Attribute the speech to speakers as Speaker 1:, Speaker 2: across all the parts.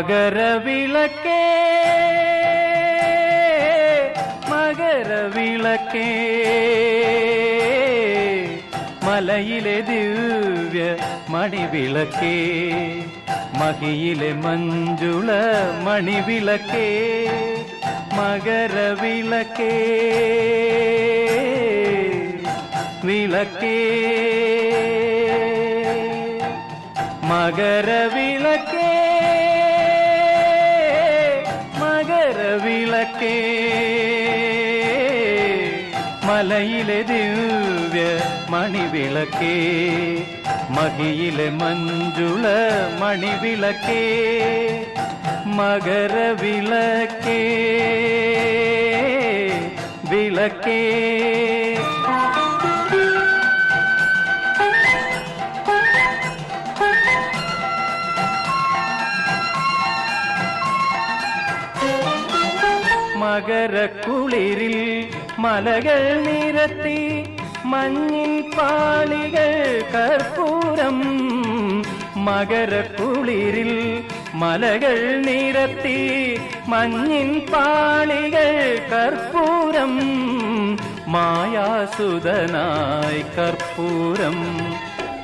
Speaker 1: മകരവിളക്കേ മകരവിളക്കേ മലയിലെ ദിവ്യ മണിവിളക്കേ മഹിയിലെ മഞ്ജുള മണിവിളക്കേ മകരവിളക്കേ വിളക്കേ മകരവിളക്കേ മകരവിളക്കേ മലയിലെ ദിവ്യ മണിവിളക്കേ മഹിയിലെ മഞ്ജുള മണിവിളക്കേ മകരവിളക്കേ വിളക്കേ മകരക്കുളിരിൽ മലകൾ നിരത്തി മഞ്ഞിൻ പാളികൾ കർപ്പൂരം മകരക്കുളിരിൽ മലകൾ നിരത്തി മഞ്ഞിൻ പാളികൾ കർപ്പൂരം മായാസുതനായി കർപ്പൂരം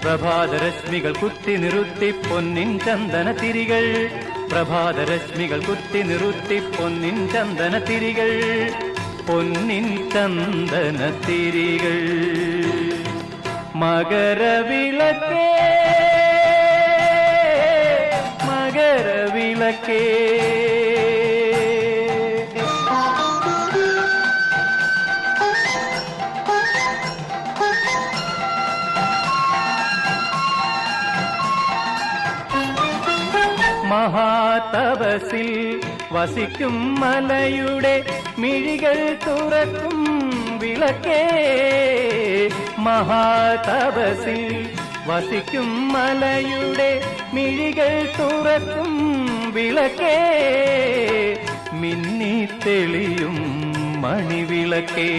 Speaker 1: പ്രഭാതരശ്മികൾ കുത്തി നിറുത്തി പൊന്നിൻ ചന്ദന തിരികൾ പ്രഭാതരശ്മികൾ കുത്തി നിറുത്തി പൊന്നിൻ ചന്ദന തിരികൾ പൊന്നിൻ ചന്ദന തിരികൾ മകരവിളക്കേ മകരവിളക്കേ മഹാതപസിൽ വസിക്കും മലയുടെ മിഴികൾ തുറക്കും വിളക്കേ മഹാതപസിൽ വസിക്കും മലയുടെ മിഴികൾ തുറക്കും വിളക്കേ മിന്നി തെളിയും മണിവിളക്കേ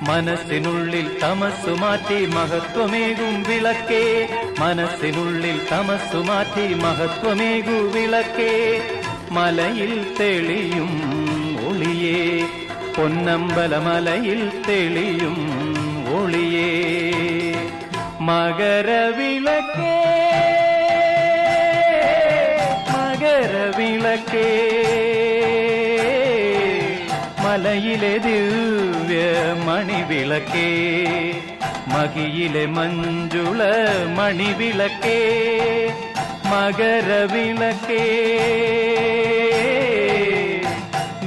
Speaker 1: മനസ്സിനുള്ളിൽ തമസ്സു മാറ്റി മഹത്വമേകും വിളക്കേ മനസ്സിനുള്ളിൽ തമസ്സു മാറ്റി മഹത്വമേകു വിളക്കേ മലയിൽ തെളിയും ഒളിയേ പൊന്നമ്പലമലയിൽ തെളിയും ഒളിയേ മകരവിളക്കേ മകരവിളക്കേ മലയിലെ ദിവ്യ മണിവിളക്കേ മഹിയിലെ മഞ്ജുള മണിവിളക്കേ മകരവിളക്കേ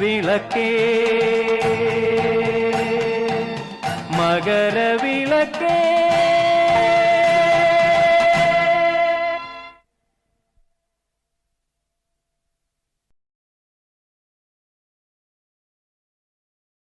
Speaker 1: വിളക്കേ മകരവിളക്കേ